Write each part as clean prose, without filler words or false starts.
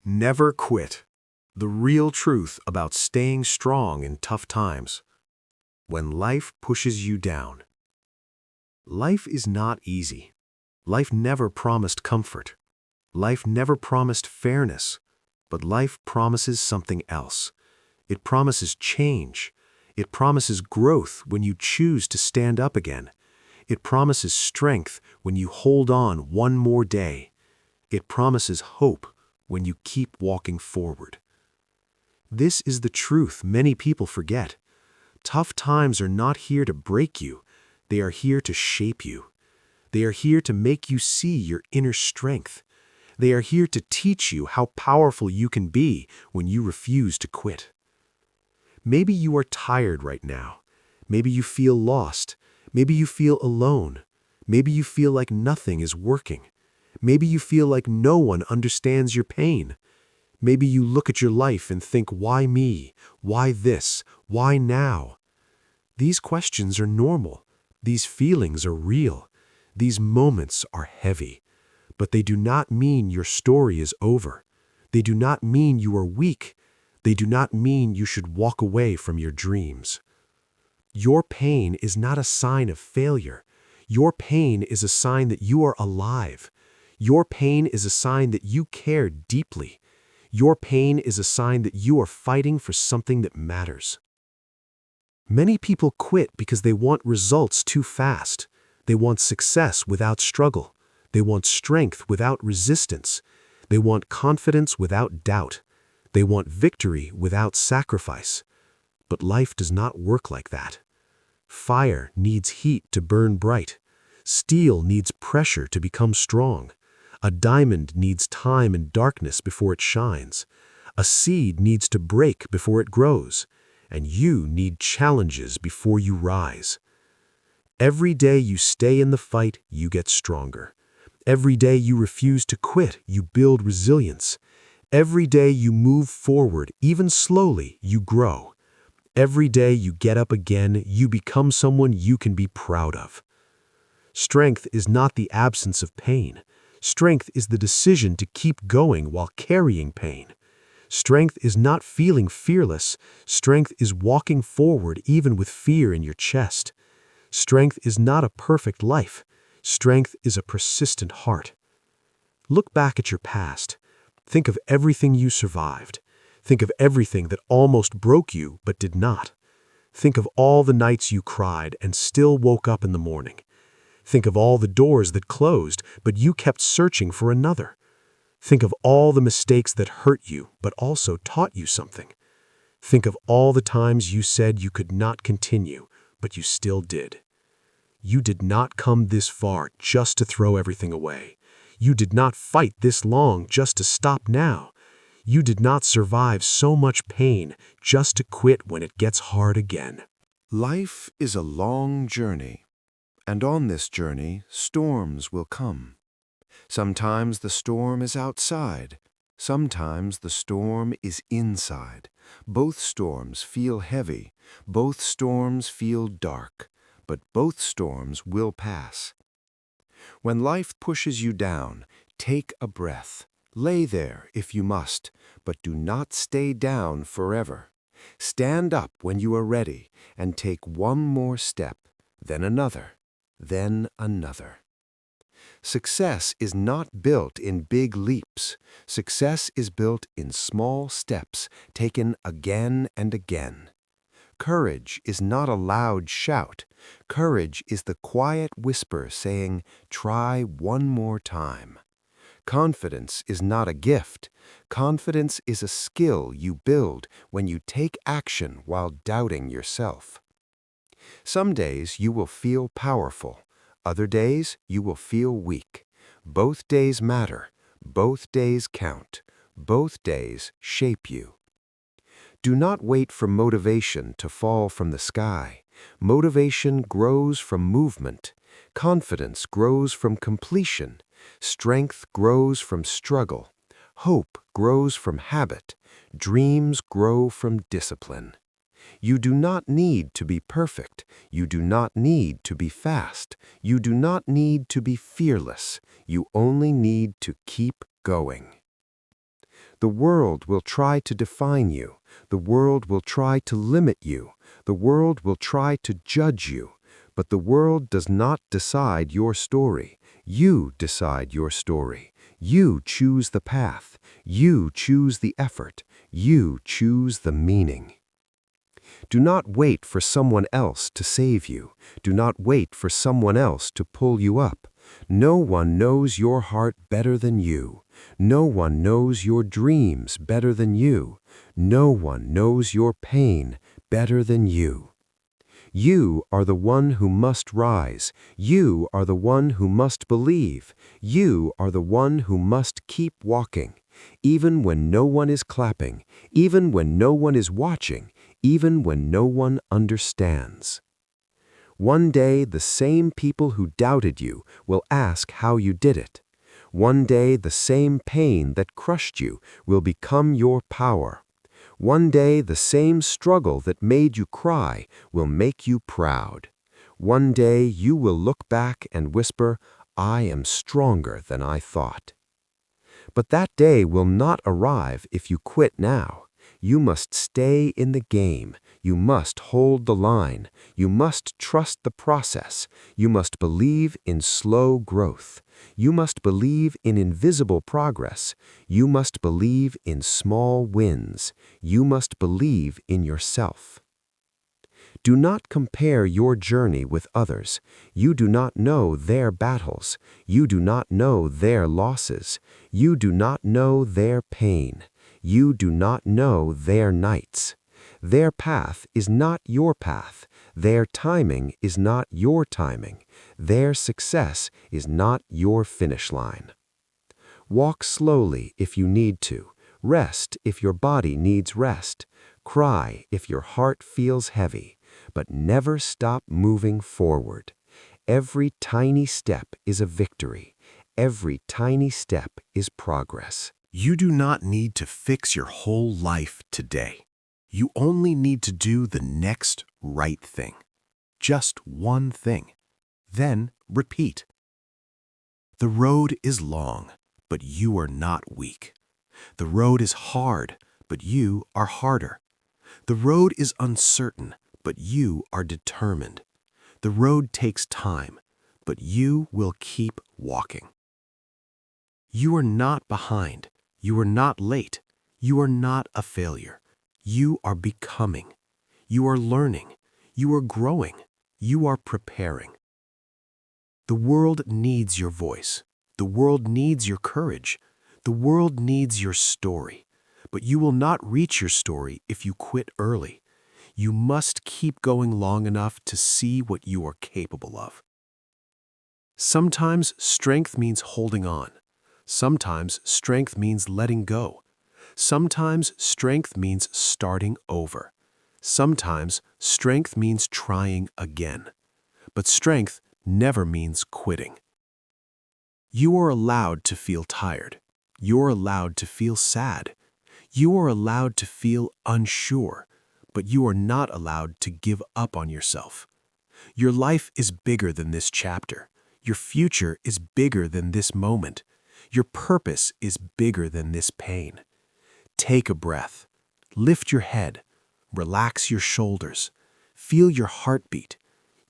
Never quit. The real truth about staying strong in tough times. When life pushes you down. Life is not easy. Life never promised comfort. Life never promised fairness. But life promises something else. It promises change. It promises growth when you choose to stand up again. It promises strength when you hold on one more day. It promises hope when you keep walking forward. This is the truth many people forget. Tough times are not here to break you. They are here to shape you. They are here to make you see your inner strength. They are here to teach you how powerful you can be when you refuse to quit. Maybe you are tired right now. Maybe you feel lost. Maybe you feel alone. Maybe you feel like nothing is working. Maybe you feel like no one understands your pain. Maybe you look at your life and think, why me? Why this? Why now? These questions are normal. These feelings are real. These moments are heavy. But they do not mean your story is over. They do not mean you are weak. They do not mean you should walk away from your dreams. Your pain is not a sign of failure. Your pain is a sign that you are alive. Your pain is a sign that you care deeply. Your pain is a sign that you are fighting for something that matters. Many people quit because they want results too fast. They want success without struggle. They want strength without resistance. They want confidence without doubt. They want victory without sacrifice. But life does not work like that. Fire needs heat to burn bright. Steel needs pressure to become strong. A diamond needs time and darkness before it shines. A seed needs to break before it grows. And you need challenges before you rise. Every day you stay in the fight, you get stronger. Every day you refuse to quit, you build resilience. Every day you move forward, even slowly, you grow. Every day you get up again, you become someone you can be proud of. Strength is not the absence of pain. Strength is the decision to keep going while carrying pain. Strength is not feeling fearless. Strength is walking forward even with fear in your chest. Strength is not a perfect life. Strength is a persistent heart. Look back at your past. Think of everything you survived. Think of everything that almost broke you but did not. Think of all the nights you cried and still woke up in the morning. Think of all the doors that closed, but you kept searching for another. Think of all the mistakes that hurt you, but also taught you something. Think of all the times you said you could not continue, but you still did. You did not come this far just to throw everything away. You did not fight this long just to stop now. You did not survive so much pain just to quit when it gets hard again. Life is a long journey, and on this journey, storms will come. Sometimes the storm is outside. Sometimes the storm is inside. Both storms feel heavy. Both storms feel dark. But both storms will pass. When life pushes you down, take a breath. Lay there if you must, but do not stay down forever. Stand up when you are ready and take one more step, then another, then another. Success is not built in big leaps. Success is built in small steps, taken again and again. Courage is not a loud shout. Courage is the quiet whisper saying, try one more time. Confidence is not a gift. Confidence is a skill you build when you take action while doubting yourself. Some days you will feel powerful. Other days you will feel weak. Both days matter. Both days count. Both days shape you. Do not wait for motivation to fall from the sky. Motivation grows from movement. Confidence grows from completion. Strength grows from struggle. Hope grows from habit. Dreams grow from discipline. You do not need to be perfect. You do not need to be fast. You do not need to be fearless. You only need to keep going. The world will try to define you. The world will try to limit you. The world will try to judge you. But the world does not decide your story. You decide your story. You choose the path. You choose the effort. You choose the meaning. Do not wait for someone else to save you. Do not wait for someone else to pull you up. No one knows your heart better than you. No one knows your dreams better than you. No one knows your pain better than you. You are the one who must rise. You are the one who must believe. You are the one who must keep walking. Even when no one is clapping, even when no one is watching, even when no one understands. One day, the same people who doubted you will ask how you did it. One day, the same pain that crushed you will become your power. One day, the same struggle that made you cry will make you proud. One day, you will look back and whisper, "I am stronger than I thought." But that day will not arrive if you quit now. You must stay in the game. You must hold the line. You must trust the process. You must believe in slow growth. You must believe in invisible progress. You must believe in small wins. You must believe in yourself. Do not compare your journey with others. You do not know their battles. You do not know their losses. You do not know their pain. You do not know their nights. Their path is not your path. Their timing is not your timing. Their success is not your finish line. Walk slowly if you need to. Rest if your body needs rest. Cry if your heart feels heavy. But never stop moving forward. Every tiny step is a victory. Every tiny step is progress. You do not need to fix your whole life today. You only need to do the next right thing. Just one thing. Then repeat. The road is long, but you are not weak. The road is hard, but you are harder. The road is uncertain, but you are determined. The road takes time, but you will keep walking. You are not behind. You are not late. You are not a failure. You are becoming. You are learning. You are growing. You are preparing. The world needs your voice. The world needs your courage. The world needs your story. But you will not reach your story if you quit early. You must keep going long enough to see what you are capable of. Sometimes strength means holding on. Sometimes strength means letting go. Sometimes strength means starting over. Sometimes strength means trying again. But strength never means quitting. You are allowed to feel tired. You are allowed to feel sad. You are allowed to feel unsure, but you are not allowed to give up on yourself. Your life is bigger than this chapter. Your future is bigger than this moment. Your purpose is bigger than this pain. Take a breath. Lift your head. Relax your shoulders. Feel your heartbeat.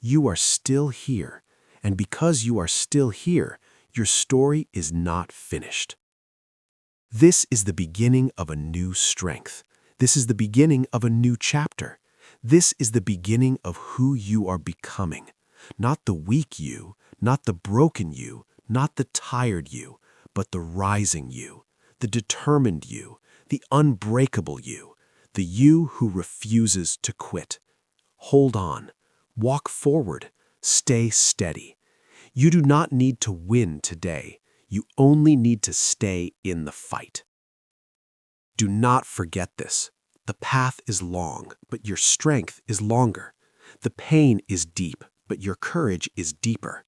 You are still here, and because you are still here, your story is not finished. This is the beginning of a new strength. This is the beginning of a new chapter. This is the beginning of who you are becoming. Not the weak you, not the broken you, not the tired you, but the rising you, the determined you, the unbreakable you, the you who refuses to quit. Hold on. Walk forward. Stay steady. You do not need to win today. You only need to stay in the fight. Do not forget this. The path is long, but your strength is longer. The pain is deep, but your courage is deeper.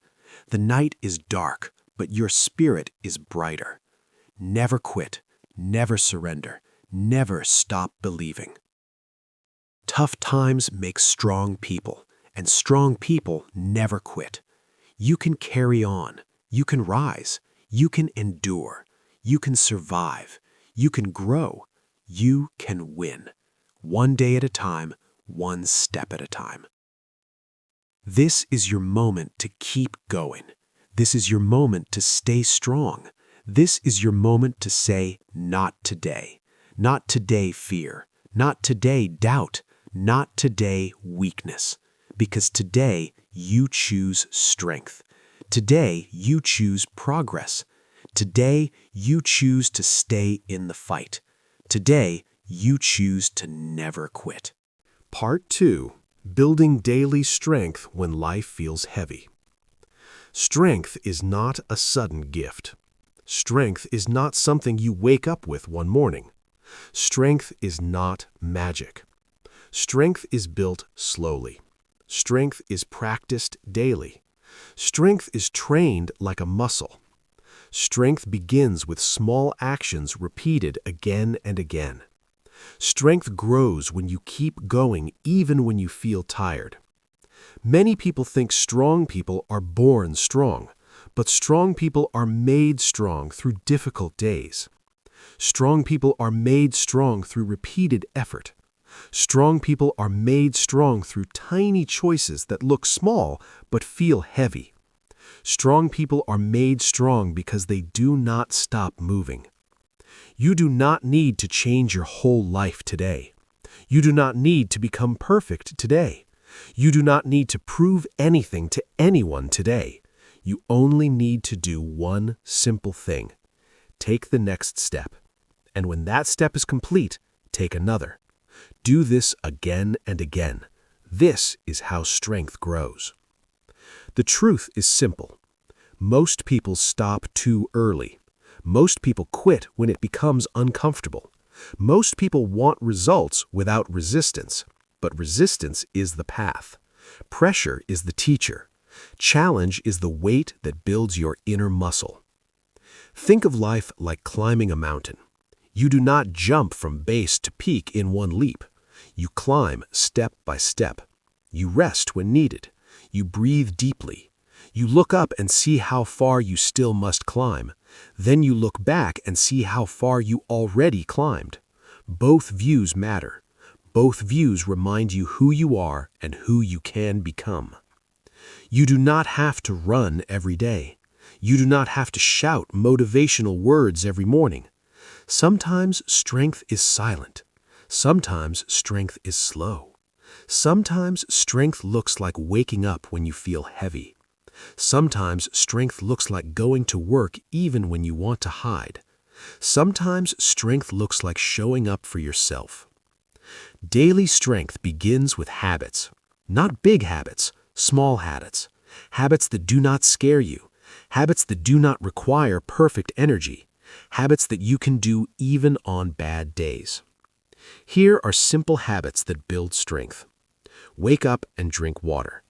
The night is dark, but your spirit is brighter. Never quit. Never surrender. Never stop believing. Tough times make strong people, and strong people never quit. You can carry on. You can rise. You can endure. You can survive. You can grow. You can win. One day at a time, one step at a time. This is your moment to keep going. This is your moment to stay strong. This is your moment to say, not today. Not today, fear. Not today, doubt. Not today, weakness. Because today, you choose strength. Today, you choose progress. Today, you choose to stay in the fight. Today, you choose to never quit. Part 2. Building daily strength when life feels heavy. Strength is not a sudden gift. Strength is not something you wake up with one morning. Strength is not magic. Strength is built slowly. Strength is practiced daily. Strength is trained like a muscle. Strength begins with small actions repeated again and again. Strength grows when you keep going even when you feel tired. Many people think strong people are born strong, but strong people are made strong through difficult days. Strong people are made strong through repeated effort. Strong people are made strong through tiny choices that look small but feel heavy. Strong people are made strong because they do not stop moving. You do not need to change your whole life today. You do not need to become perfect today. You do not need to prove anything to anyone today. You only need to do one simple thing. Take the next step. And when that step is complete, take another. Do this again and again. This is how strength grows. The truth is simple. Most people stop too early. Most people quit when it becomes uncomfortable. Most people want results without resistance, but resistance is the path. Pressure is the teacher. Challenge is the weight that builds your inner muscle. Think of life like climbing a mountain. You do not jump from base to peak in one leap. You climb step by step. You rest when needed. You breathe deeply. You look up and see how far you still must climb. Then you look back and see how far you already climbed. Both views matter. Both views remind you who you are and who you can become. You do not have to run every day. You do not have to shout motivational words every morning. Sometimes strength is silent. Sometimes strength is slow. Sometimes strength looks like waking up when you feel heavy. Sometimes strength looks like going to work even when you want to hide. Sometimes strength looks like showing up for yourself. Daily strength begins with habits. Not big habits, small habits. Habits that do not scare you. Habits that do not require perfect energy. Habits that you can do even on bad days. Here are simple habits that build strength. Wake up and drink water.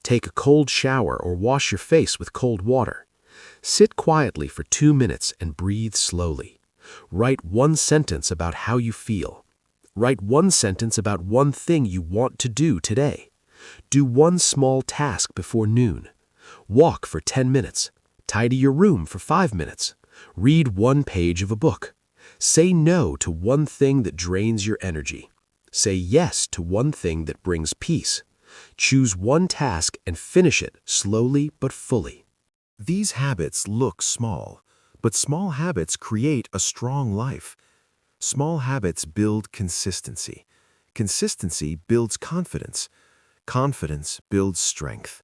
Take a cold shower or wash your face with cold water. Sit quietly for 2 minutes and breathe slowly. Write one sentence about how you feel. Write one sentence about one thing you want to do today. Do one small task before noon. Walk for 10 minutes. Tidy your room for 5 minutes. Read one page of a book. Say no to one thing that drains your energy. Say yes to one thing that brings peace. Choose one task and finish it slowly but fully. These habits look small, but small habits create a strong life. Small habits build consistency. Consistency builds confidence. Confidence builds strength.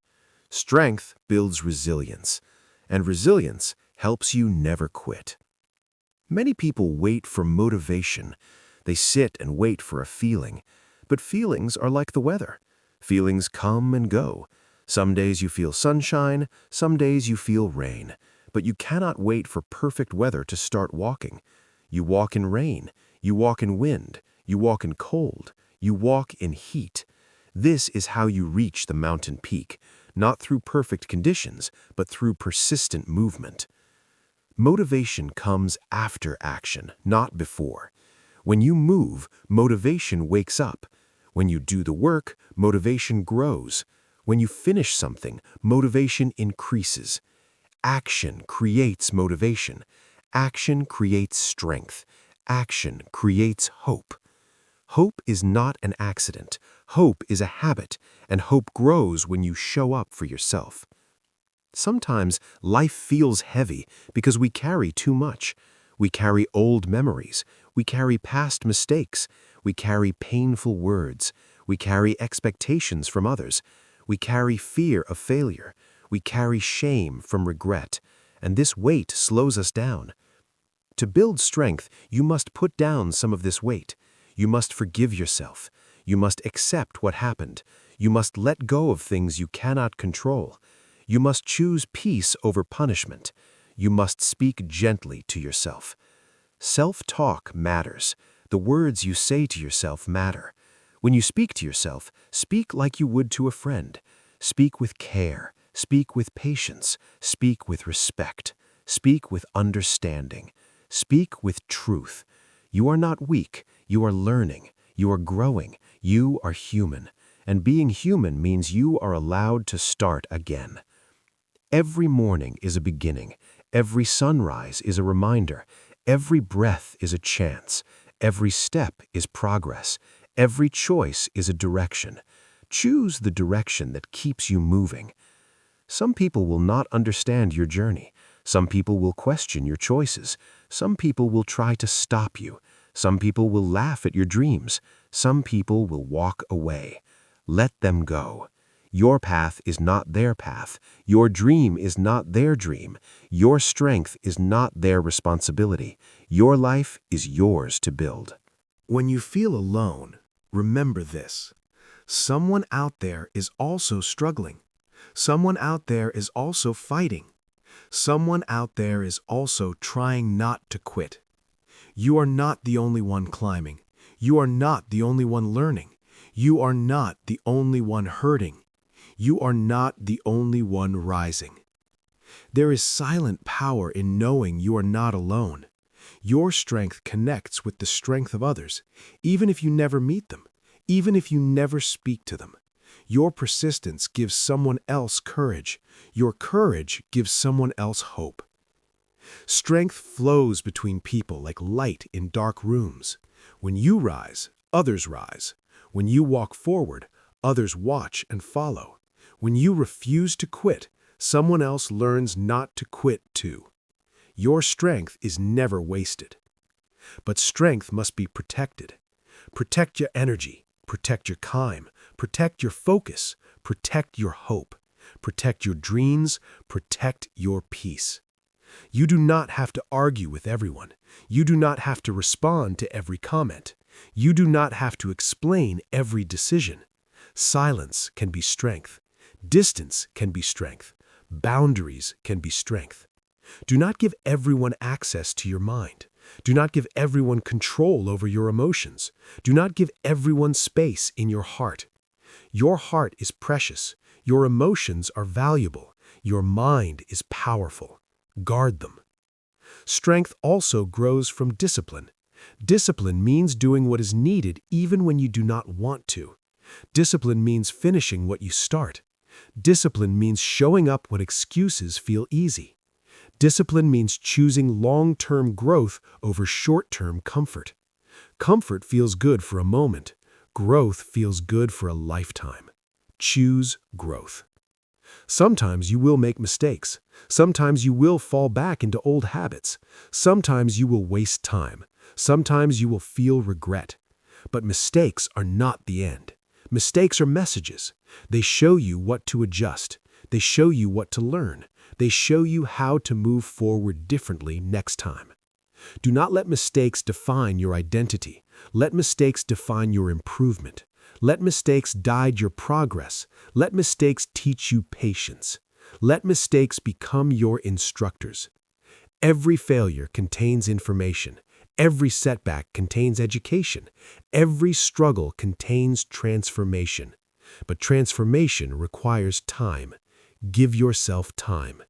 Strength builds resilience. And resilience helps you never quit. Many people wait for motivation. They sit and wait for a feeling. But feelings are like the weather. Feelings come and go. Some days you feel sunshine, some days you feel rain. But you cannot wait for perfect weather to start walking. You walk in rain, you walk in wind, you walk in cold, you walk in heat. This is how you reach the mountain peak, not through perfect conditions, but through persistent movement. Motivation comes after action, not before. When you move, motivation wakes up. When you do the work, motivation grows. When you finish something, motivation increases. Action creates motivation. Action creates strength. action creates hope. Hope is not an accident. Hope is a habit, and hope grows when you show up for yourself. Sometimes life feels heavy because we carry too much. We carry old memories. We carry past mistakes. We carry painful words. We carry expectations from others. We carry fear of failure. We carry shame from regret. And this weight slows us down. To build strength, you must put down some of this weight. You must forgive yourself. You must accept what happened. You must let go of things you cannot control. You must choose peace over punishment. You must speak gently to yourself. Self-talk matters. The words you say to yourself matter. When you speak to yourself, speak like you would to a friend. Speak with care. Speak with patience. Speak with respect. Speak with understanding. Speak with truth. You are not weak. You are learning. You are growing. You are human. And being human means you are allowed to start again. Every morning is a beginning. Every sunrise is a reminder. Every breath is a chance. Every step is progress. Every choice is a direction. Choose the direction that keeps you moving. Some people will not understand your journey. Some people will question your choices. Some people will try to stop you. Some people will laugh at your dreams. Some people will walk away. Let them go. Your path is not their path. Your dream is not their dream. Your strength is not their responsibility. Your life is yours to build. When you feel alone, remember this. Someone out there is also struggling. Someone out there is also fighting. Someone out there is also trying not to quit. You are not the only one climbing. You are not the only one learning. You are not the only one hurting. You are not the only one rising. There is silent power in knowing you are not alone. Your strength connects with the strength of others, even if you never meet them, even if you never speak to them. Your persistence gives someone else courage. Your courage gives someone else hope. Strength flows between people like light in dark rooms. When you rise, others rise. When you walk forward, others watch and follow. When you refuse to quit, someone else learns not to quit too. Your strength is never wasted. But strength must be protected. Protect your energy. Protect your time. Protect your focus. Protect your hope. Protect your dreams. Protect your peace. You do not have to argue with everyone. You do not have to respond to every comment. You do not have to explain every decision. Silence can be strength. Distance can be strength. Boundaries can be strength. Do not give everyone access to your mind. Do not give everyone control over your emotions. Do not give everyone space in your heart. Your heart is precious. Your emotions are valuable. Your mind is powerful. Guard them. Strength also grows from discipline. Discipline means doing what is needed even when you do not want to. Discipline means finishing what you start. Discipline means showing up when excuses feel easy. Discipline means choosing long-term growth over short-term comfort. Comfort feels good for a moment. Growth feels good for a lifetime. Choose growth. Sometimes you will make mistakes. Sometimes you will fall back into old habits. Sometimes you will waste time. Sometimes you will feel regret. But mistakes are not the end. Mistakes are messages. They show you what to adjust. They show you what to learn. They show you how to move forward differently next time. Do not let mistakes define your identity. Let mistakes define your improvement. Let mistakes guide your progress. Let mistakes teach you patience. Let mistakes become your instructors. Every failure contains information. Every setback contains education. Every struggle contains transformation. But transformation requires time. Give yourself time.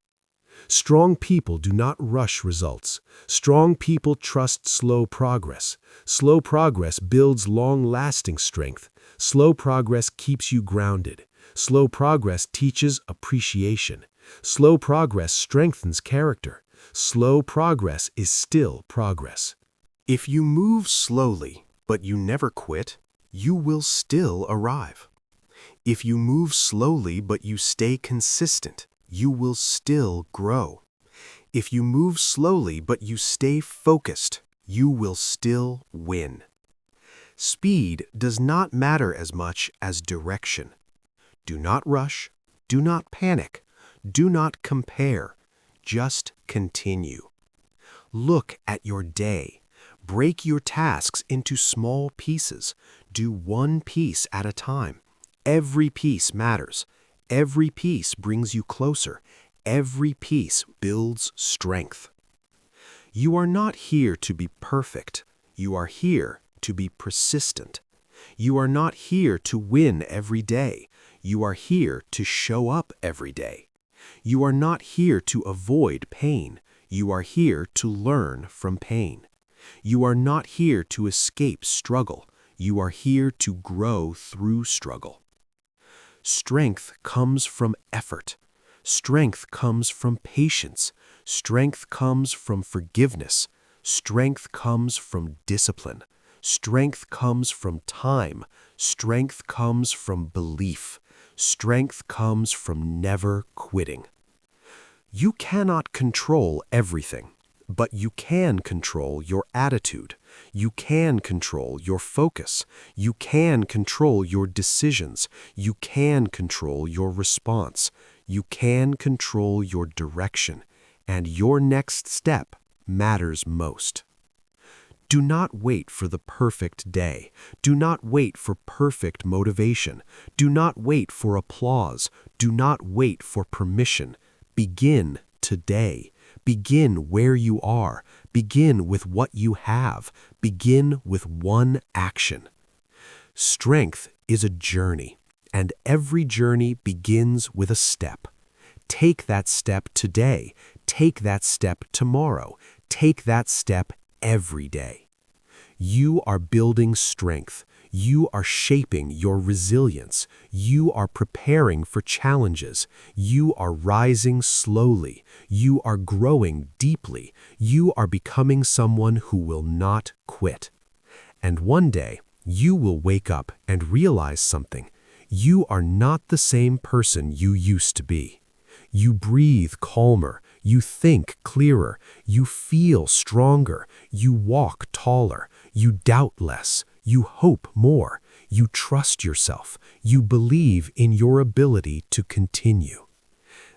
Strong people do not rush results. Strong people trust slow progress. Slow progress builds long-lasting strength. Slow progress keeps you grounded. Slow progress teaches appreciation. Slow progress strengthens character. Slow progress is still progress. If you move slowly, but you never quit, you will still arrive. If you move slowly, but you stay consistent, you will still grow. If you move slowly, but you stay focused, you will still win. Speed does not matter as much as direction. Do not rush. Do not panic. Do not compare. Just continue. Look at your day. Break your tasks into small pieces. Do one piece at a time. Every piece matters. Every piece brings you closer. Every piece builds strength. You are not here to be perfect. You are here to be persistent. You are not here to win every day. You are here to show up every day. You are not here to avoid pain. You are here to learn from pain. You are not here to escape struggle. You are here to grow through struggle. Strength comes from effort. Strength comes from patience. Strength comes from forgiveness. Strength comes from discipline. Strength comes from time. Strength comes from belief. Strength comes from never quitting. You cannot control everything, but you can control your attitude. You can control your focus. You can control your decisions. You can control your response. You can control your direction, and your next step matters most. Do not wait for the perfect day. Do not wait for perfect motivation. Do not wait for applause. Do not wait for permission. Begin today. Begin where you are. Begin with what you have. Begin with one action. Strength is a journey, and every journey begins with a step. Take that step today. Take that step tomorrow. Take that step every day. You are building strength. You are shaping your resilience. You are preparing for challenges. You are rising slowly. You are growing deeply. You are becoming someone who will not quit. And one day, you will wake up and realize something. You are not the same person you used to be. You breathe calmer. You think clearer. You feel stronger. You walk taller. You doubt less. You hope more. You trust yourself. You believe in your ability to continue.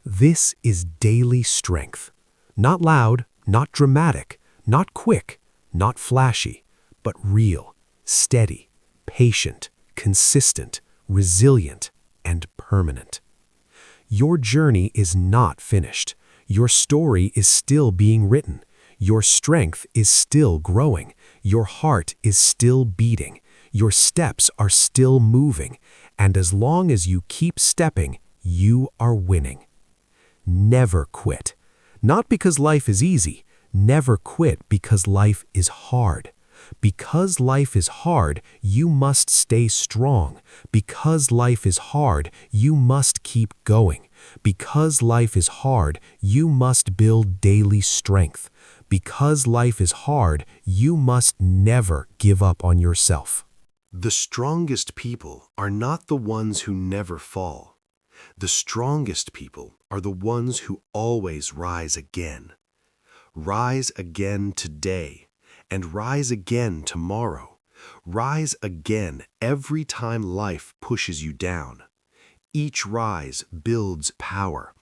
This is daily strength. Not loud, not dramatic, not quick, not flashy, but real, steady, patient, consistent, resilient, and permanent. Your journey is not finished. Your story is still being written. Your strength is still growing. Your heart is still beating. Your steps are still moving. And as long as you keep stepping, you are winning. Never quit. Not because life is easy. Never quit because life is hard. Because life is hard, you must stay strong. Because life is hard, you must keep going. Because life is hard, you must build daily strength. Because life is hard, you must never give up on yourself. The strongest people are not the ones who never fall. The strongest people are the ones who always rise again. Rise again today, and rise again tomorrow. Rise again every time life pushes you down. Each rise builds power.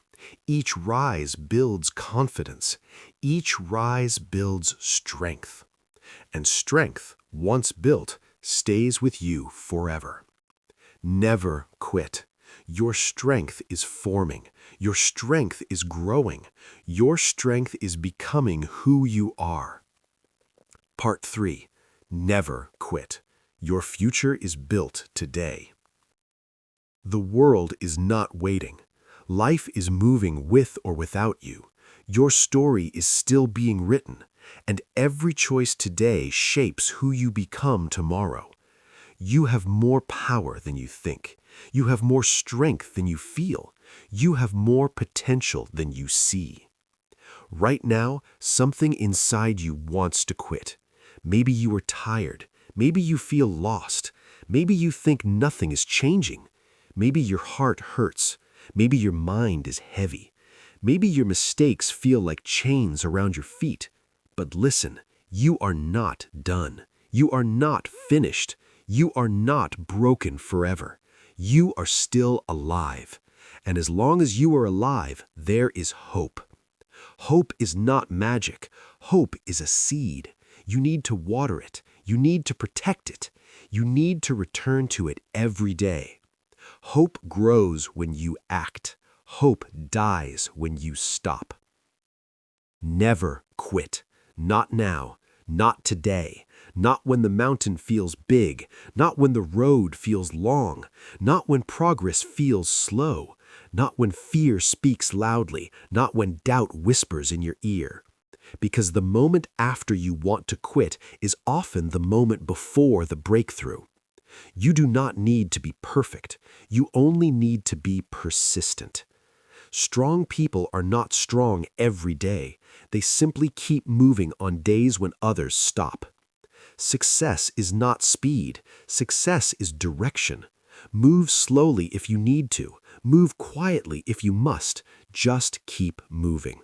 Each rise builds confidence. Each rise builds strength. And strength, once built, stays with you forever. Never quit. Your strength is forming. Your strength is growing. Your strength is becoming who you are. Part 3. Never quit. Your future is built today. The world is not waiting. Life is moving with or without you. Your story is still being written, and every choice today shapes who you become tomorrow. You have more power than you think. You have more strength than you feel. You have more potential than you see. Right now, something inside you wants to quit. Maybe you are tired. Maybe you feel lost. Maybe you think nothing is changing. Maybe your heart hurts. Maybe your mind is heavy. Maybe your mistakes feel like chains around your feet. But listen, you are not done. You are not finished. You are not broken forever. You are still alive. And as long as you are alive, there is hope. Hope is not magic. Hope is a seed. You need to water it. You need to protect it. You need to return to it every day. Hope grows when you act. Hope dies when you stop. Never quit. Not now. Not today. Not when the mountain feels big. Not when the road feels long. Not when progress feels slow. Not when fear speaks loudly. Not when doubt whispers in your ear. Because the moment after you want to quit is often the moment before the breakthrough. You do not need to be perfect. You only need to be persistent. Strong people are not strong every day. They simply keep moving on days when others stop. Success is not speed. Success is direction. Move slowly if you need to. Move quietly if you must. Just keep moving.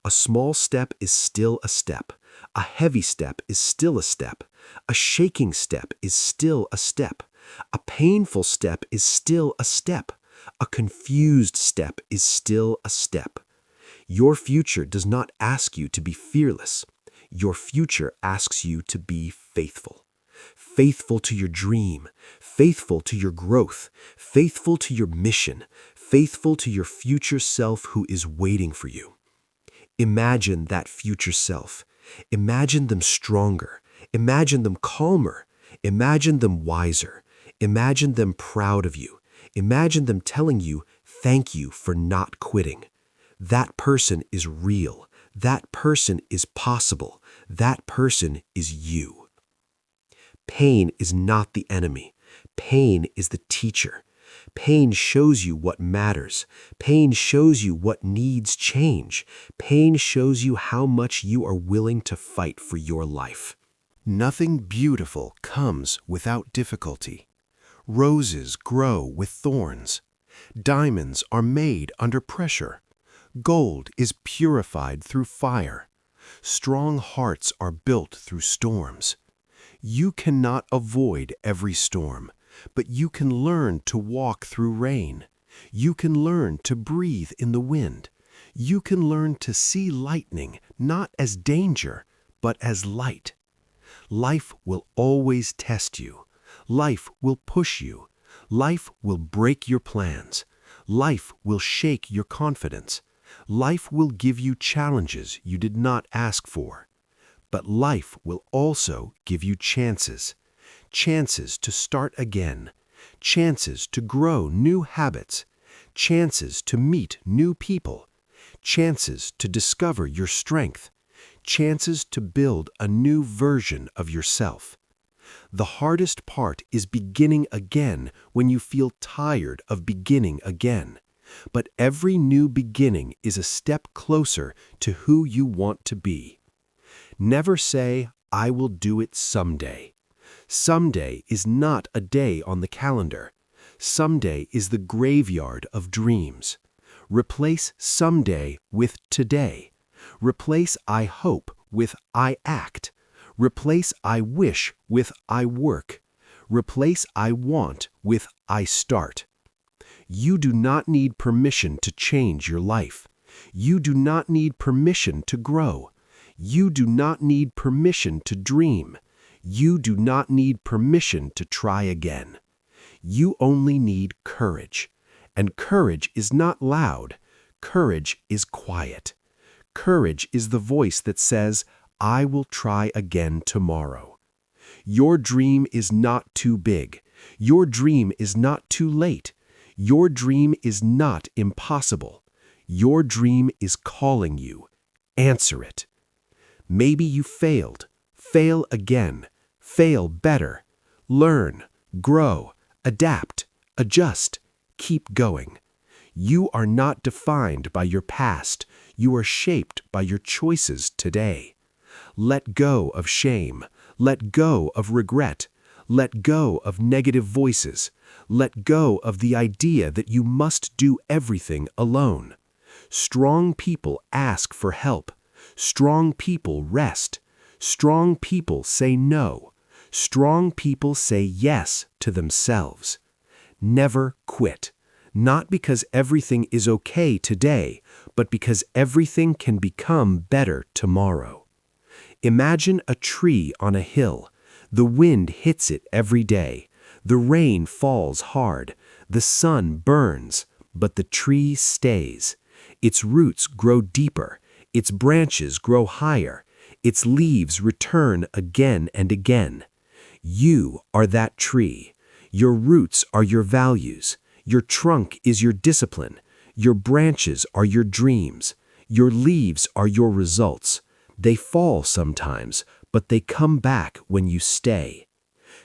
A small step is still a step. A heavy step is still a step. A shaking step is still a step. A painful step is still a step. A confused step is still a step. Your future does not ask you to be fearless. Your future asks you to be faithful. Faithful to your dream. Faithful to your growth. Faithful to your mission. Faithful to your future self who is waiting for you. Imagine that future self. Imagine them stronger. Imagine them calmer. Imagine them wiser. Imagine them proud of you. Imagine them telling you, thank you for not quitting. That person is real. That person is possible. That person is you. Pain is not the enemy. Pain is the teacher. Pain shows you what matters. Pain shows you what needs change. Pain shows you how much you are willing to fight for your life. Nothing beautiful comes without difficulty. Roses grow with thorns. Diamonds are made under pressure. Gold is purified through fire. Strong hearts are built through storms. You cannot avoid every storm, but you can learn to walk through rain. You can learn to breathe in the wind. You can learn to see lightning not as danger, but as light. Life will always test you. Life will push you. Life will break your plans. Life will shake your confidence. Life will give you challenges you did not ask for. But life will also give you chances. Chances to start again. Chances to grow new habits. Chances to meet new people. Chances to discover your strength. Chances to build a new version of yourself. The hardest part is beginning again when you feel tired of beginning again. But every new beginning is a step closer to who you want to be. Never say, I will do it someday. Someday is not a day on the calendar. Someday is the graveyard of dreams. Replace someday with today. Replace I hope with I act. Replace I wish with I work. Replace I want with I start. You do not need permission to change your life. You do not need permission to grow. You do not need permission to dream. You do not need permission to try again. You only need courage. And courage is not loud. Courage is quiet. Courage is the voice that says, I will try again tomorrow. Your dream is not too big. Your dream is not too late. Your dream is not impossible. Your dream is calling you. Answer it. Maybe you failed. Fail again. Fail better. Learn, grow, adapt, adjust. Keep going. You are not defined by your past. You are shaped by your choices today. Let go of shame. Let go of regret. Let go of negative voices. Let go of the idea that you must do everything alone. Strong people ask for help. Strong people rest. Strong people say no. Strong people say yes to themselves. Never quit. Not because everything is okay today, but because everything can become better tomorrow. Imagine a tree on a hill. The wind hits it every day. The rain falls hard. The sun burns, but the tree stays. Its roots grow deeper. Its branches grow higher. Its leaves return again and again. You are that tree. Your roots are your values. Your trunk is your discipline. Your branches are your dreams. Your leaves are your results. They fall sometimes, but they come back when you stay.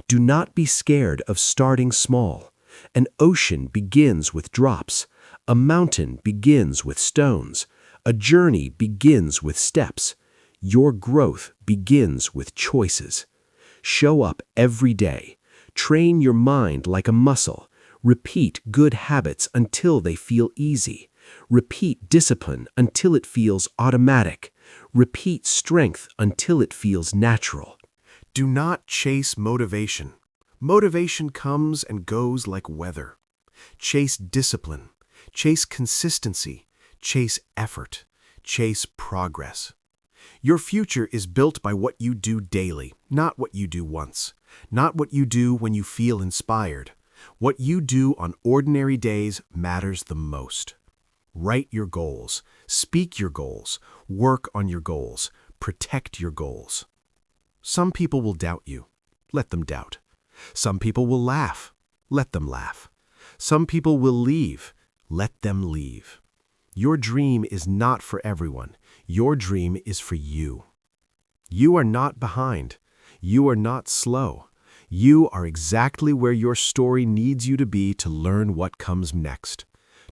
Do not be scared of starting small. An ocean begins with drops. A mountain begins with stones. A journey begins with steps. Your growth begins with choices. Show up every day. Train your mind like a muscle. Repeat good habits until they feel easy. Repeat discipline until it feels automatic. Repeat strength until it feels natural. Do not chase motivation. Motivation comes and goes like weather. Chase discipline. Chase consistency. Chase effort. Chase progress. Your future is built by what you do daily, not what you do once. Not what you do when you feel inspired. What you do on ordinary days matters the most. Write your goals. Speak your goals. Work on your goals. Protect your goals. Some people will doubt you. Let them doubt. Some people will laugh. Let them laugh. Some people will leave. Let them leave. Your dream is not for everyone. Your dream is for you. You are not behind. You are not slow. You are exactly where your story needs you to be to learn what comes next.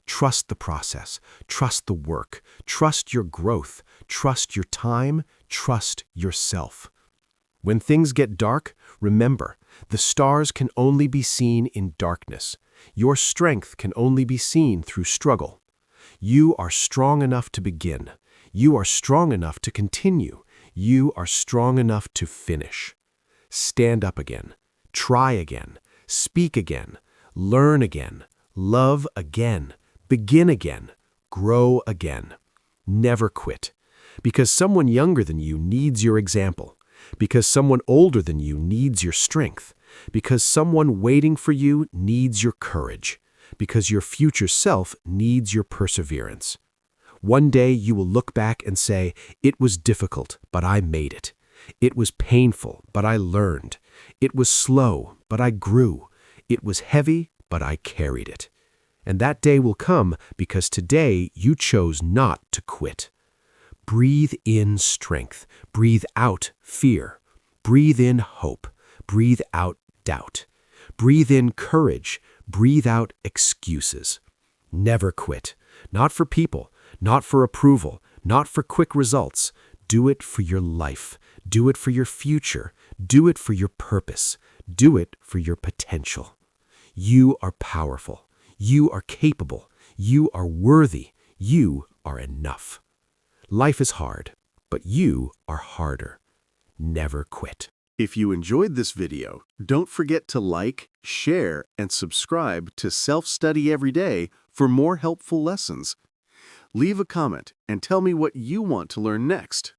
Trust the process. Trust the work. Trust your growth. Trust your time. Trust yourself. When things get dark, remember, the stars can only be seen in darkness. Your strength can only be seen through struggle. You are strong enough to begin. You are strong enough to continue. You are strong enough to finish. Stand up again. Try again. Speak again. Learn again. Love again. Begin again. Grow again. Never quit. Because someone younger than you needs your example. Because someone older than you needs your strength. Because someone waiting for you needs your courage. Because your future self needs your perseverance. One day you will look back and say, "It was difficult, but I made it. It was painful, but I learned. It was slow, but I grew. It was heavy, but I carried it." And that day will come because today you chose not to quit. Breathe in strength. Breathe out fear. Breathe in hope. Breathe out doubt. Breathe in courage. Breathe out excuses. Never quit. Not for people. Not for approval. Not for quick results. Do it for your life. Do it for your future. Do it for your purpose. Do it for your potential. You are powerful. You are capable. You are worthy. You are enough. Life is hard, but you are harder. Never quit. If you enjoyed this video, don't forget to like, share, and subscribe to Self-Study Every Day for more helpful lessons. Leave a comment and tell me what you want to learn next.